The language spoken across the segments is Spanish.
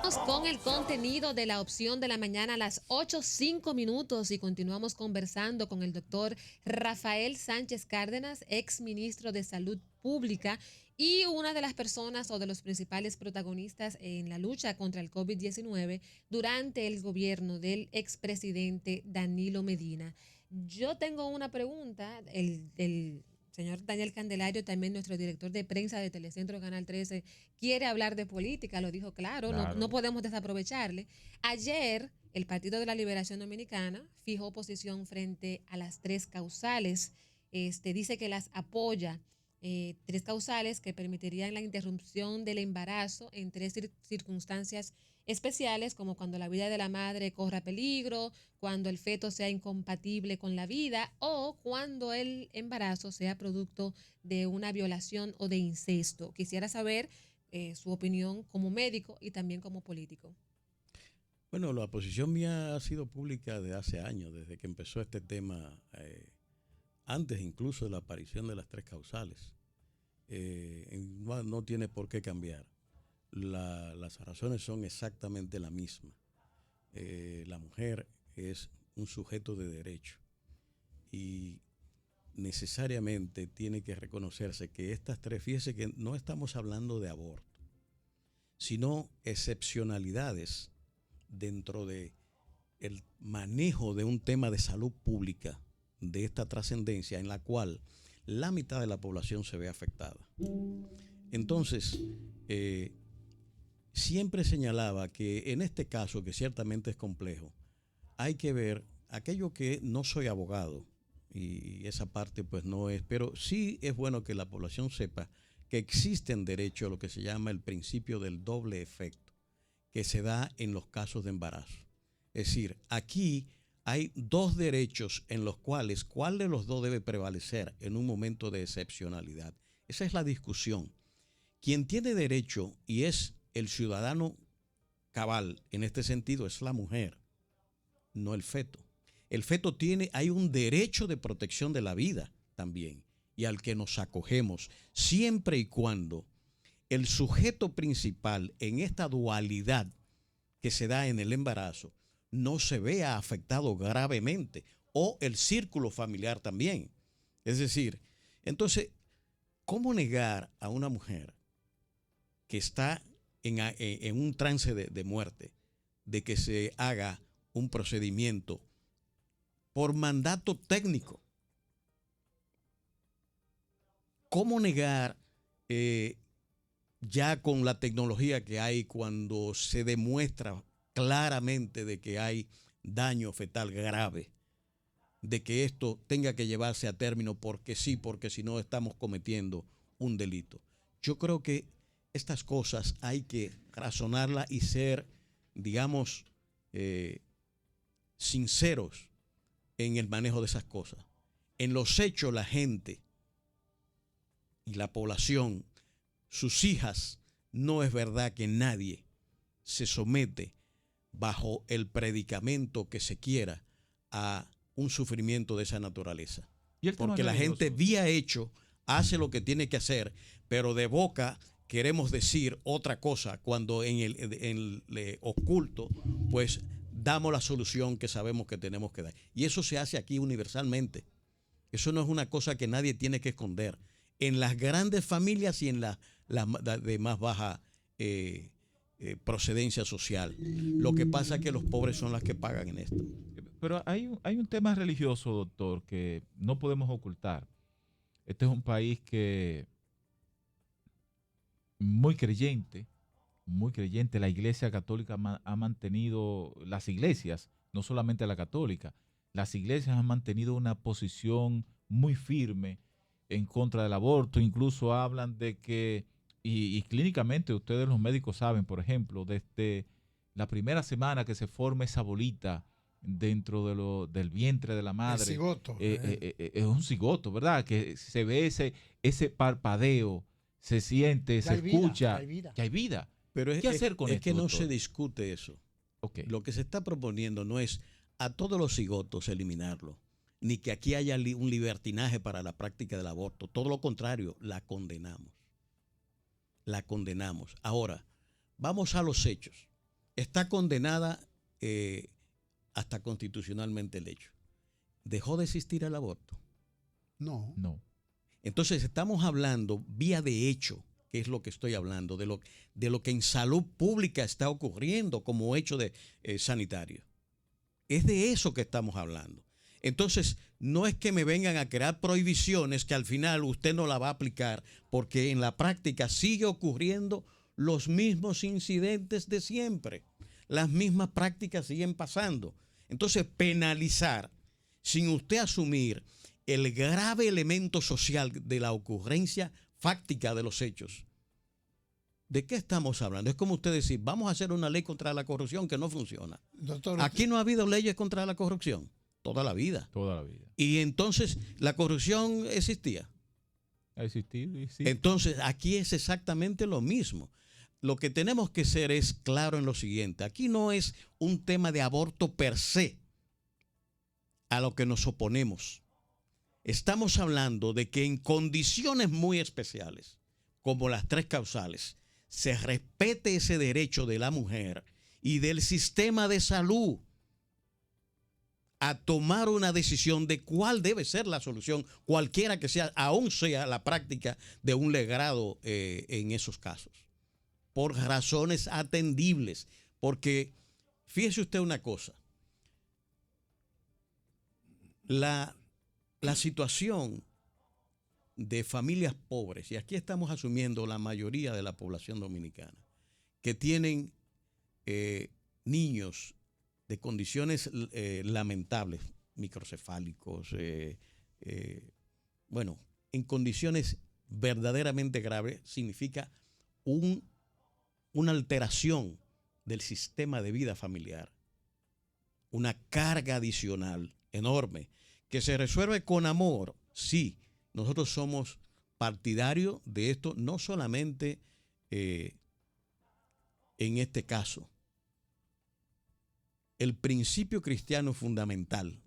Seguimos con el contenido de la opción de la mañana a las 8:05 y continuamos conversando con el doctor Rafael Sánchez Cárdenas, ex ministro de Salud Pública y una de las personas o de los principales protagonistas en la lucha contra el COVID-19 durante el gobierno del expresidente Danilo Medina. Yo tengo una pregunta, el señor Daniel Candelario, también nuestro director de prensa de Telecentro Canal 13, quiere hablar de política, lo dijo claro, no podemos desaprovecharle. Ayer, el Partido de la Liberación Dominicana fijó posición frente a las tres causales. Dice que las apoya. Tres causales que permitirían la interrupción del embarazo en tres circunstancias especiales, como cuando la vida de la madre corra peligro, cuando el feto sea incompatible con la vida o cuando el embarazo sea producto de una violación o de incesto. Quisiera saber su opinión como médico y también como político. Bueno, la posición mía ha sido pública de hace años, desde que empezó este tema, antes incluso de la aparición de las tres causales. No tiene por qué cambiar. Las razones son exactamente la misma. La mujer es un sujeto de derecho y necesariamente tiene que reconocerse que estas tres, fíjese que no estamos hablando de aborto, sino excepcionalidades dentro de el manejo de un tema de salud pública de esta trascendencia en la cual la mitad de la población se ve afectada. Entonces, siempre señalaba que en este caso, que ciertamente es complejo, hay que ver aquello que no soy abogado y esa parte pues no es, pero sí es bueno que la población sepa que existen derechos a lo que se llama el principio del doble efecto, que se da en los casos de embarazo. Es decir, aquí hay dos derechos en los cuales, ¿cuál de los dos debe prevalecer en un momento de excepcionalidad? Esa es la discusión. Quien tiene derecho y es el ciudadano cabal en este sentido es la mujer, no el feto. El feto hay un derecho de protección de la vida también y al que nos acogemos siempre y cuando el sujeto principal en esta dualidad que se da en el embarazo no se vea afectado gravemente o el círculo familiar también. Es decir, entonces, ¿cómo negar a una mujer que está en un trance de muerte de que se haga un procedimiento por mandato técnico? ¿Cómo negar ya con la tecnología que hay cuando se demuestra claramente de que hay daño fetal grave, de que esto tenga que llevarse a término porque sí, porque si no estamos cometiendo un delito? Yo creo que estas cosas hay que razonarlas y ser, digamos, sinceros en el manejo de esas cosas. En los hechos, la gente y la población, sus hijas, no es verdad que nadie se somete bajo el predicamento que se quiera a un sufrimiento de esa naturaleza. Porque la gente vía hecho hace lo que tiene que hacer, pero de boca queremos decir otra cosa cuando en el oculto pues damos la solución que sabemos que tenemos que dar. Y eso se hace aquí universalmente. Eso no es una cosa que nadie tiene que esconder. En las grandes familias y en las de más baja procedencia social. Lo que pasa es que los pobres son las que pagan en esto. Pero hay un tema religioso, doctor, que no podemos ocultar. Este es un país que muy creyente. La Iglesia Católica ha mantenido, las iglesias, no solamente la católica, las iglesias han mantenido una posición muy firme en contra del aborto. Incluso hablan de que, y clínicamente ustedes los médicos saben, por ejemplo, desde la primera semana que se forma esa bolita dentro del vientre de la madre. El cigoto. Es un cigoto, ¿verdad? Que se ve ese parpadeo, se siente, se escucha que hay vida. Pero ¿Qué hacer con esto? Es que no doctor? se discute eso. Okay. Lo que se está proponiendo no es a todos los cigotos eliminarlo, ni que aquí haya un libertinaje para la práctica del aborto. Todo lo contrario, la condenamos. La condenamos. Ahora, vamos a los hechos. está condenada hasta constitucionalmente el hecho. ¿Dejó de existir el aborto? No. No. Entonces estamos hablando vía de hecho, que es lo que estoy hablando, de lo que en salud pública está ocurriendo como hecho sanitario. Es de eso que estamos hablando. Entonces, no es que me vengan a crear prohibiciones que al final usted no la va a aplicar, porque en la práctica sigue ocurriendo los mismos incidentes de siempre. Las mismas prácticas siguen pasando. Entonces, penalizar sin usted asumir el grave elemento social de la ocurrencia fáctica de los hechos. ¿De qué estamos hablando? Es como usted decir, vamos a hacer una ley contra la corrupción que no funciona. Doctor, Aquí no ha habido leyes contra la corrupción, toda la vida. Toda la vida. Y entonces, ¿la corrupción existía? Ha existido y sí. Entonces, aquí es exactamente lo mismo. Lo que tenemos que ser es claro en lo siguiente. Aquí no es un tema de aborto per se a lo que nos oponemos. Estamos hablando de que en condiciones muy especiales, como las 3 causales, se respete ese derecho de la mujer y del sistema de salud a tomar una decisión de cuál debe ser la solución, cualquiera que sea, aún sea la práctica de un legrado en esos casos, por razones atendibles. Porque fíjese usted una cosa, la situación de familias pobres, y aquí estamos asumiendo la mayoría de la población dominicana, que tienen niños de condiciones lamentables, microcefálicos, bueno, en condiciones verdaderamente graves, significa una alteración del sistema de vida familiar, una carga adicional enorme, que se resuelve con amor, sí. Nosotros somos partidarios de esto, no solamente en este caso. El principio cristiano es fundamental.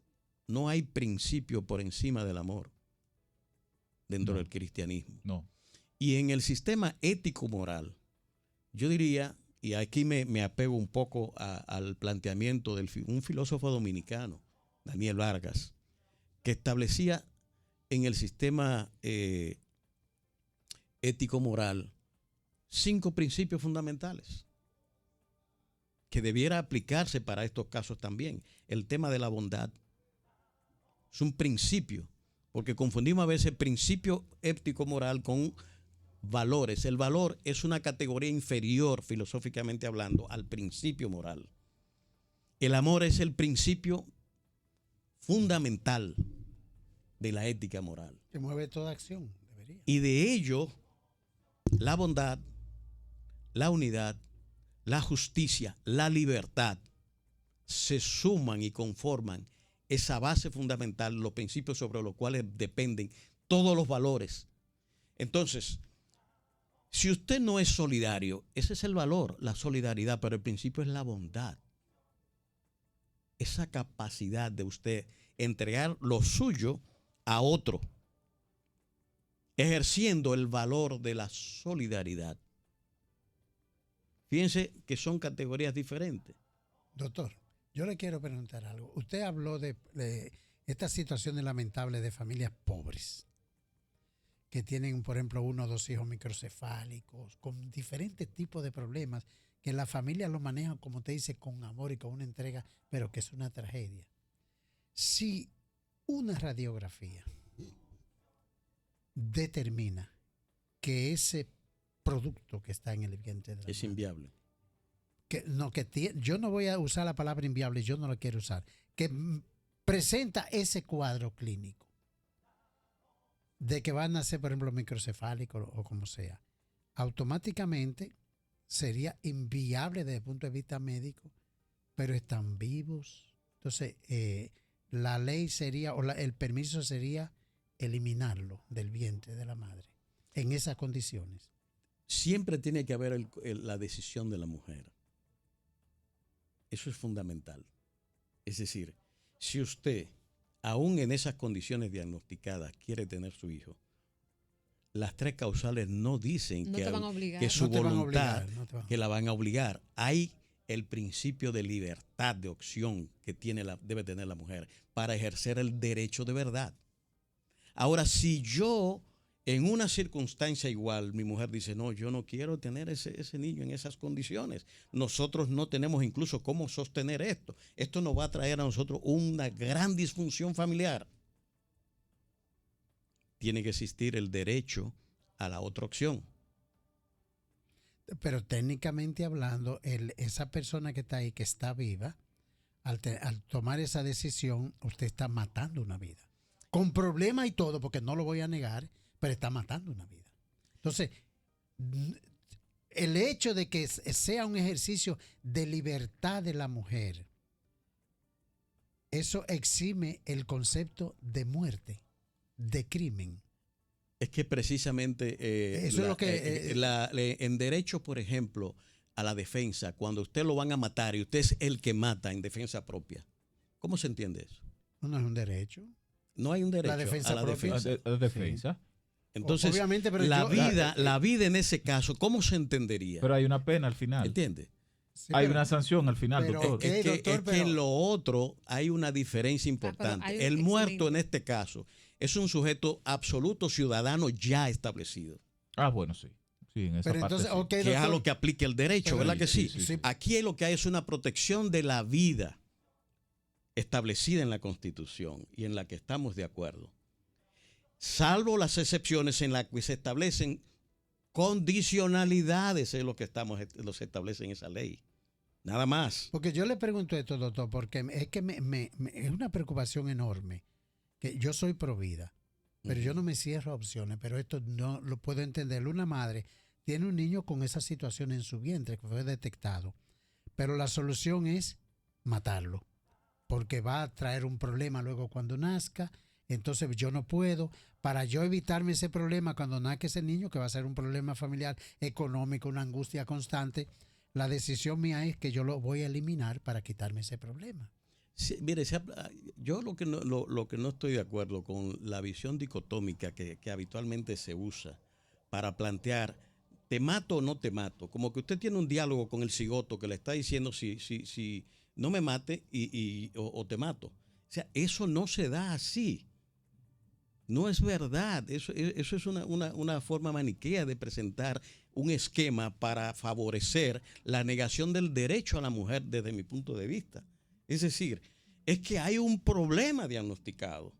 No hay principio por encima del amor dentro del cristianismo. No. Y en el sistema ético-moral, yo diría, y aquí me apego un poco al planteamiento de un filósofo dominicano, Daniel Vargas, que establecía en el sistema ético-moral 5 principios fundamentales que debiera aplicarse para estos casos también. El tema de la bondad es un principio, porque confundimos a veces principio ético-moral con valores. El valor es una categoría inferior, filosóficamente hablando, al principio moral. El amor es el principio fundamental de la ética moral. que mueve toda acción. Debería. Y de ello, la bondad, la unidad, la justicia, la libertad, se suman y conforman esa base fundamental, los principios sobre los cuales dependen todos los valores. Entonces, si usted no es solidario, ese es el valor, la solidaridad, pero el principio es la bondad. Esa capacidad de usted entregar lo suyo a otro, ejerciendo el valor de la solidaridad. Fíjense que son categorías diferentes. Doctor, yo le quiero preguntar algo. Usted habló de estas situaciones lamentables de familias pobres que tienen, por ejemplo, 1 o 2 hijos microcefálicos, con diferentes tipos de problemas, que la familia lo maneja, como usted dice, con amor y con una entrega, pero que es una tragedia. Si una radiografía determina que ese producto que está en el vientre de la Es madre, inviable. yo no voy a usar la palabra inviable, yo no la quiero usar, que presenta ese cuadro clínico de que van a ser, por ejemplo, microcefálicos o como sea, automáticamente sería inviable desde el punto de vista médico, pero están vivos. Entonces, la ley sería, el permiso sería eliminarlo del vientre de la madre en esas condiciones. Siempre tiene que haber la decisión de la mujer. Eso es fundamental. Es decir, si usted, aún en esas condiciones diagnosticadas, quiere tener su hijo, las 3 causales no dicen No te van a obligar. que su No te van a voluntad, obligar, no te van a que la van a obligar. Hay el principio de libertad de opción que debe tener la mujer para ejercer el derecho de verdad. Ahora, si yo en una circunstancia igual, mi mujer dice, no, yo no quiero tener ese niño en esas condiciones. Nosotros no tenemos incluso cómo sostener esto. Esto nos va a traer a nosotros una gran disfunción familiar. Tiene que existir el derecho a la otra opción. Pero técnicamente hablando, esa persona que está ahí, que está viva, al tomar esa decisión, usted está matando una vida. Con problemas y todo, porque no lo voy a negar, pero está matando una vida. Entonces, el hecho de que sea un ejercicio de libertad de la mujer, eso exime el concepto de muerte, de crimen. Es que precisamente Eso es lo que en derecho, por ejemplo, a la defensa, cuando usted lo van a matar y usted es el que mata en defensa propia, ¿cómo se entiende eso? No es un derecho. No hay un derecho La defensa a la propia. defensa. La defensa. Sí. Entonces, Obviamente, pero la vida en ese caso, ¿cómo se entendería? Pero hay una pena al final. ¿Entiende? Sí, Hay pero- una sanción al final, pero- doctor. Ok, Es que, doctor, es que pero- en lo otro hay una diferencia importante. hay un El muerto excelente- en este caso es un sujeto absoluto ciudadano ya establecido, Ah, bueno, sí. Sí, en esa Pero parte entonces, sí. ok, que es a doctor, lo que aplica el derecho, Pero- ¿verdad que sí? Sí, sí, sí. Aquí lo que hay es una protección de la vida establecida en la Constitución y en la que estamos de acuerdo, salvo las excepciones en las que se establecen condicionalidades, es lo que los establece en esa ley. Nada más. porque yo le pregunto esto, doctor, porque es que es una preocupación enorme, que yo soy pro vida, pero yo no me cierro a opciones, pero esto no lo puedo entender. Una madre tiene un niño con esa situación en su vientre que fue detectado, pero la solución es matarlo, porque va a traer un problema luego cuando nazca. Entonces yo no puedo, para yo evitarme ese problema cuando nazca ese niño, que va a ser un problema familiar, económico, una angustia constante, la decisión mía es que yo lo voy a eliminar para quitarme ese problema. Sí, mire, yo lo que no estoy de acuerdo con la visión dicotómica que habitualmente se usa para plantear te mato o no te mato, como que usted tiene un diálogo con el cigoto que le está diciendo si no me mate o te mato. O sea, eso no se da así. No es verdad. Eso es una forma maniquea de presentar un esquema para favorecer la negación del derecho a la mujer desde mi punto de vista. Es decir, es que hay un problema diagnosticado.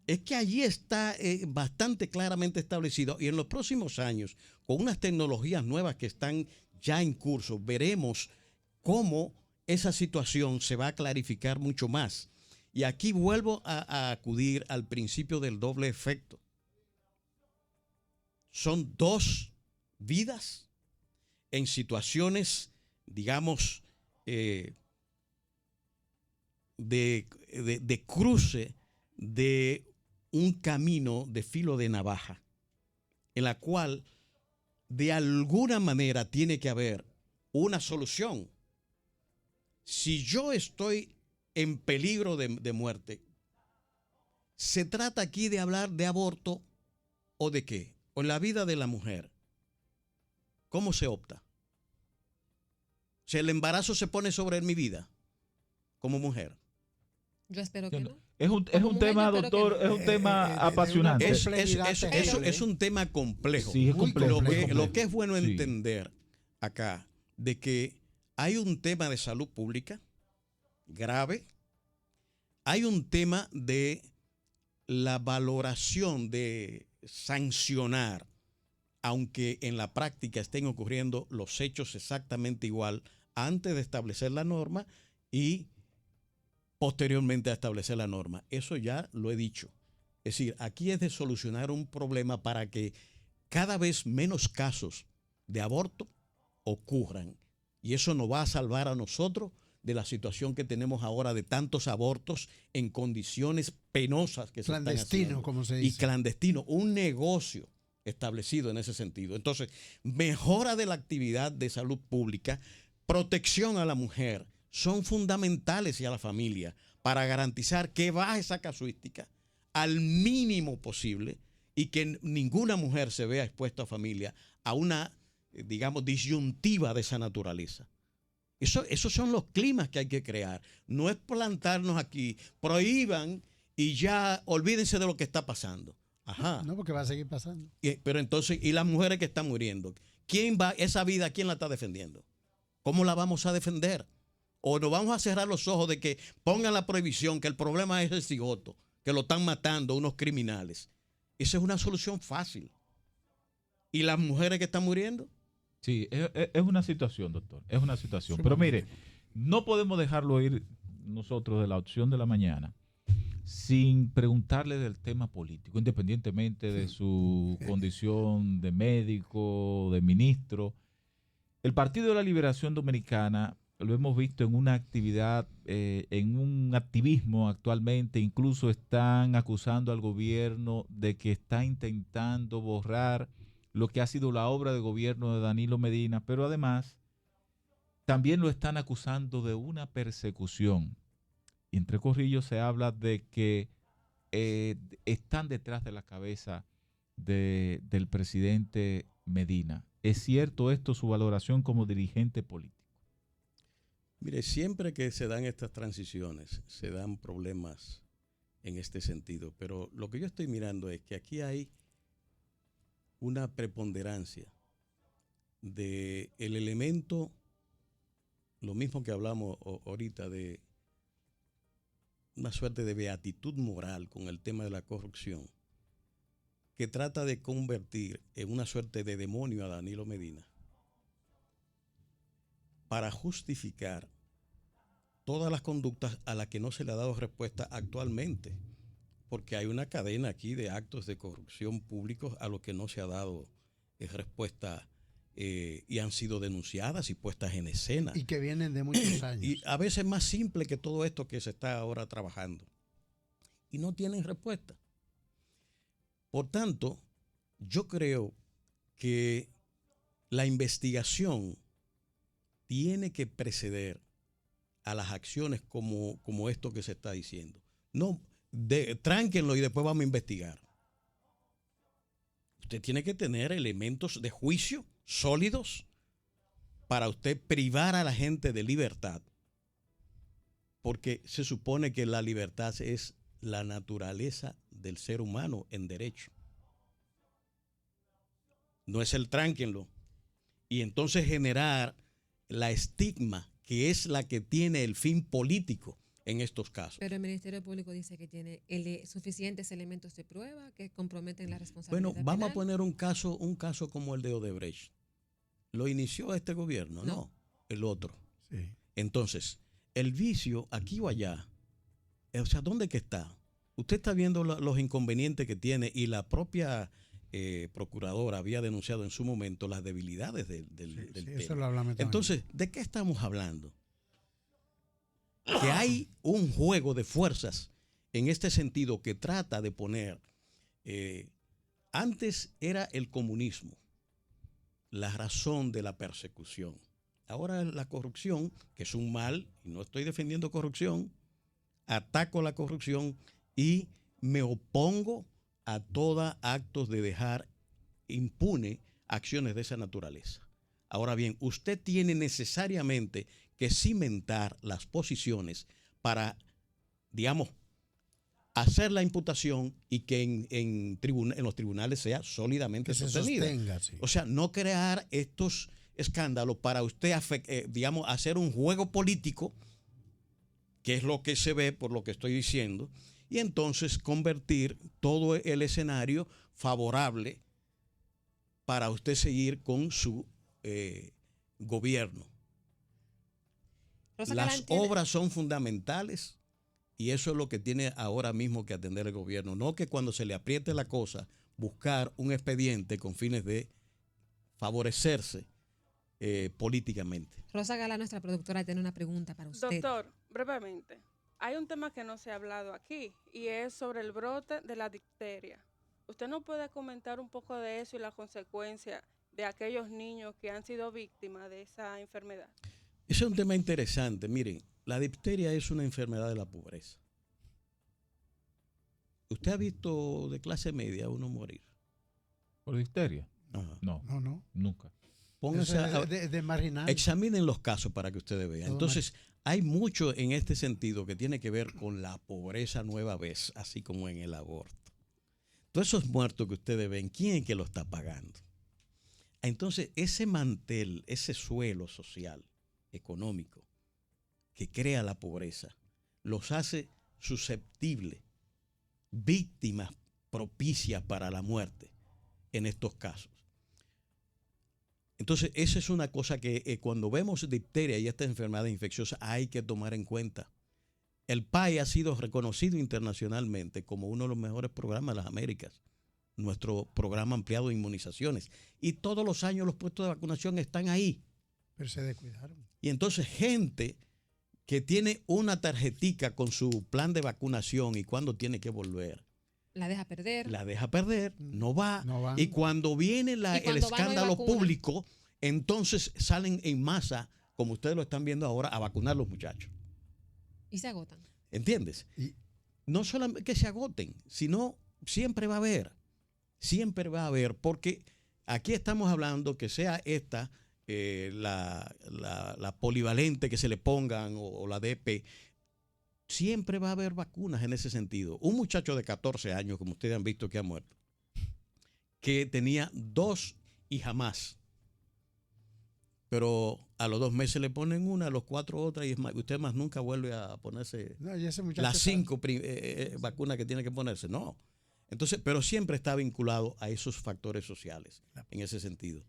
Es que allí está bastante claramente establecido y en los próximos años, con unas tecnologías nuevas que están ya en curso, veremos cómo esa situación se va a clarificar mucho más. Y aquí vuelvo a acudir al principio del doble efecto. Son dos vidas en situaciones, digamos, de cruce de un camino de filo de navaja, en la cual de alguna manera tiene que haber una solución. Si yo estoy en peligro de muerte, ¿se trata aquí de hablar de aborto o de qué? ¿O en la vida de la mujer? ¿Cómo se opta? Si el embarazo se pone sobre mi vida como mujer. Yo espero que no. Es un Como tema, mujer, yo espero que doctor, no. es un tema apasionante. Es un tema complejo. Sí, es Muy complejo. complejo. Lo que es bueno Sí. entender acá, de que hay un tema de salud pública grave, hay un tema de la valoración de sancionar, aunque en la práctica estén ocurriendo los hechos exactamente igual antes de establecer la norma y posteriormente a establecer la norma. Eso ya lo he dicho. Es decir, aquí es de solucionar un problema para que cada vez menos casos de aborto ocurran. Y eso nos va a salvar a nosotros de la situación que tenemos ahora de tantos abortos en condiciones penosas que se están Clandestino, haciendo. como se Y dice. clandestino, un negocio establecido en ese sentido. Entonces, mejora de la actividad de salud pública, protección a la mujer, son fundamentales y a la familia para garantizar que baje esa casuística al mínimo posible y que ninguna mujer se vea expuesta a familia a una, digamos, disyuntiva de esa naturaleza. Esos son los climas que hay que crear. No es plantarnos aquí, prohíban y ya olvídense de lo que está pasando. Ajá. No, porque va a seguir pasando. Pero entonces, ¿y las mujeres que están muriendo? Esa vida, quién la está defendiendo? ¿Cómo la vamos a defender? ¿O nos vamos a cerrar los ojos de que pongan la prohibición, que el problema es el cigoto, que lo están matando unos criminales? Esa es una solución fácil. ¿Y las mujeres que están muriendo? Sí, es una situación, doctor, es una situación. Pero mire, no podemos dejarlo ir nosotros de la opción de la mañana sin preguntarle del tema político, independientemente de su condición de médico, de ministro. El Partido de la Liberación Dominicana lo hemos visto en una actividad, en un activismo actualmente. Incluso están acusando al gobierno de que está intentando borrar lo que ha sido la obra de gobierno de Danilo Medina, pero además también lo están acusando de una persecución. Y entre corrillos se habla de que están detrás de la cabeza del presidente Medina. ¿Es cierto esto, su valoración como dirigente político? Mire, siempre que se dan estas transiciones, se dan problemas en este sentido. Pero lo que yo estoy mirando es que aquí hay una preponderancia del elemento, lo mismo que hablamos ahorita, de una suerte de beatitud moral con el tema de la corrupción, que trata de convertir en una suerte de demonio a Danilo Medina para justificar todas las conductas a las que no se le ha dado respuesta actualmente, porque hay una cadena aquí de actos de corrupción públicos a los que no se ha dado respuesta y han sido denunciadas y puestas en escena. Y que vienen de muchos años. Y a veces más simple que todo esto que se está ahora trabajando. Y no tienen respuesta. Por tanto, yo creo que la investigación tiene que preceder a las acciones como esto que se está diciendo. No, tránquenlo y después vamos a investigar. Usted tiene que tener elementos de juicio sólidos para usted privar a la gente de libertad. Porque se supone que la libertad es la naturaleza del ser humano en derecho. No es el tránquenlo. Y entonces generar la estigma que es la que tiene el fin político en estos casos. Pero el Ministerio Público dice que tiene suficientes elementos de prueba que comprometen la responsabilidad Bueno, vamos penal. a poner un caso como el de Odebrecht. ¿Lo inició este gobierno? No, el otro. Sí. Entonces, el vicio aquí o allá, o sea, ¿dónde que está? Usted está viendo los inconvenientes que tiene y la propia procuradora había denunciado en su momento las debilidades del tema. Eso lo hablamos también. Entonces, ¿de qué estamos hablando? Que hay un juego de fuerzas en este sentido que trata de poner, antes era el comunismo, la razón de la persecución. Ahora la corrupción, que es un mal, y no estoy defendiendo corrupción, ataco la corrupción y me opongo a todos actos de dejar impune acciones de esa naturaleza. Ahora bien, usted tiene necesariamente que cimentar las posiciones para, digamos, hacer la imputación y que en los tribunales sea sólidamente sostenida. Que se sostenga, sí. O sea, no crear estos escándalos para usted, digamos, hacer un juego político, que es lo que se ve por lo que estoy diciendo, y entonces convertir todo el escenario favorable para usted seguir con su gobierno. Las obras son fundamentales y eso es lo que tiene ahora mismo que atender el gobierno. No que cuando se le apriete la cosa, buscar un expediente con fines de favorecerse políticamente. Rosa Gala, nuestra productora, tiene una pregunta para usted. Doctor, brevemente, hay un tema que no se ha hablado aquí y es sobre el brote de la difteria. ¿Usted no puede comentar un poco de eso y las consecuencias de aquellos niños que han sido víctimas de esa enfermedad? Ese es un tema interesante. Miren, la difteria es una enfermedad de la pobreza. ¿Usted ha visto de clase media uno morir? ¿Por difteria? Ajá. No, No. nunca. pónganse Eso es de marginal. examinen los casos para que ustedes vean. Todo Entonces, hay mucho en este sentido que tiene que ver con la pobreza nueva vez, así como en el aborto. Todos esos muertos que ustedes ven, ¿quién es que lo está pagando? Entonces, ese mantel, ese suelo social, económico, que crea la pobreza, los hace susceptibles, víctimas propicias para la muerte en estos casos. Entonces, esa es una cosa que cuando vemos difteria y esta enfermedad infecciosa hay que tomar en cuenta. El PAI ha sido reconocido internacionalmente como uno de los mejores programas de las Américas, nuestro programa ampliado de inmunizaciones. Y todos los años los puestos de vacunación están ahí. Pero se descuidaron. Y entonces gente que tiene una tarjetica con su plan de vacunación y cuando tiene que volver, La deja perder. la deja perder, no va. No van. Y cuando viene Y el cuando va, no hay escándalo vacuna. público, entonces salen en masa, como ustedes lo están viendo ahora, a vacunar a los muchachos. Y se agotan. ¿Entiendes? Y- No solamente que se agoten, sino siempre va a haber, porque aquí estamos hablando que sea esta la polivalente que se le pongan o la DP, siempre va a haber vacunas en ese sentido. Un muchacho de 14 años, como ustedes han visto que ha muerto, que tenía 2 hijas más, pero a los 2 meses le ponen una, a los 4 otra, y usted más nunca vuelve a ponerse No, y ese muchacho las está- 5 vacunas que tiene que ponerse. No. Entonces, pero siempre está vinculado a esos factores sociales en ese sentido.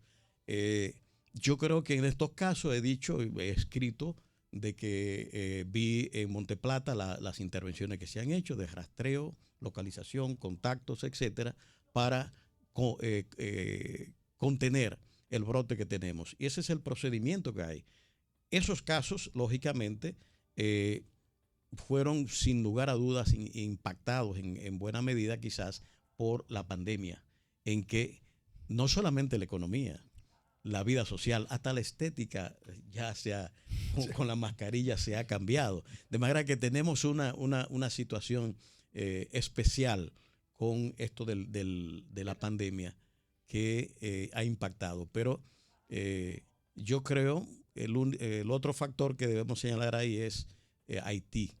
Yo creo que en estos casos he dicho, he escrito, de que vi en Monteplata las intervenciones que se han hecho de rastreo, localización, contactos, etcétera, para contener el brote que tenemos. Y ese es el procedimiento que hay. Esos casos, lógicamente, fueron sin lugar a dudas impactados en buena medida quizás por la pandemia, en que no solamente la economía, la vida social, hasta la estética ya con la mascarilla se ha cambiado. De manera que tenemos una situación especial con esto de la pandemia que ha impactado. Pero yo creo el otro factor que debemos señalar ahí es Haití.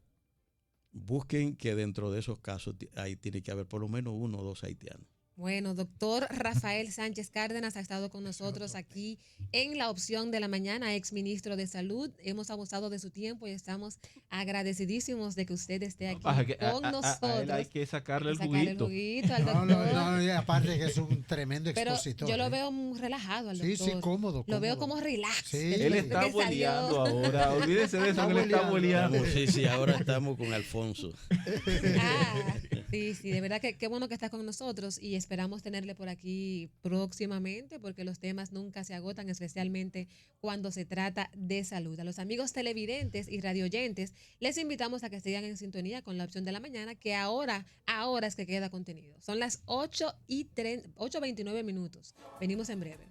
Busquen que dentro de esos casos ahí tiene que haber por lo menos 1 o 2 haitianos. Bueno, doctor Rafael Sánchez Cárdenas ha estado con nosotros aquí en La Opción de la Mañana, ex ministro de Salud. Hemos abusado de su tiempo y estamos agradecidísimos de que usted esté aquí con nosotros. A él hay que sacarle el Sacarle juguito. al No, doctor. no, y aparte que es un tremendo Pero expositor. yo lo ¿eh? veo muy relajado al Sí, doctor. sí, cómodo. Lo veo cómodo. como relax. Sí. después Él de está que salió. boleando ahora. Olvídese de eso, Está que él está boleando. boleando. Sí, ahora estamos con Alfonso. Ah, sí, de verdad que qué bueno que está con nosotros y esperamos tenerle por aquí próximamente porque los temas nunca se agotan, especialmente cuando se trata de salud. A los amigos televidentes y radioyentes les invitamos a que sigan en sintonía con La Opción de la Mañana, que ahora es que queda contenido. Son las 8:29 minutos. Venimos en breve.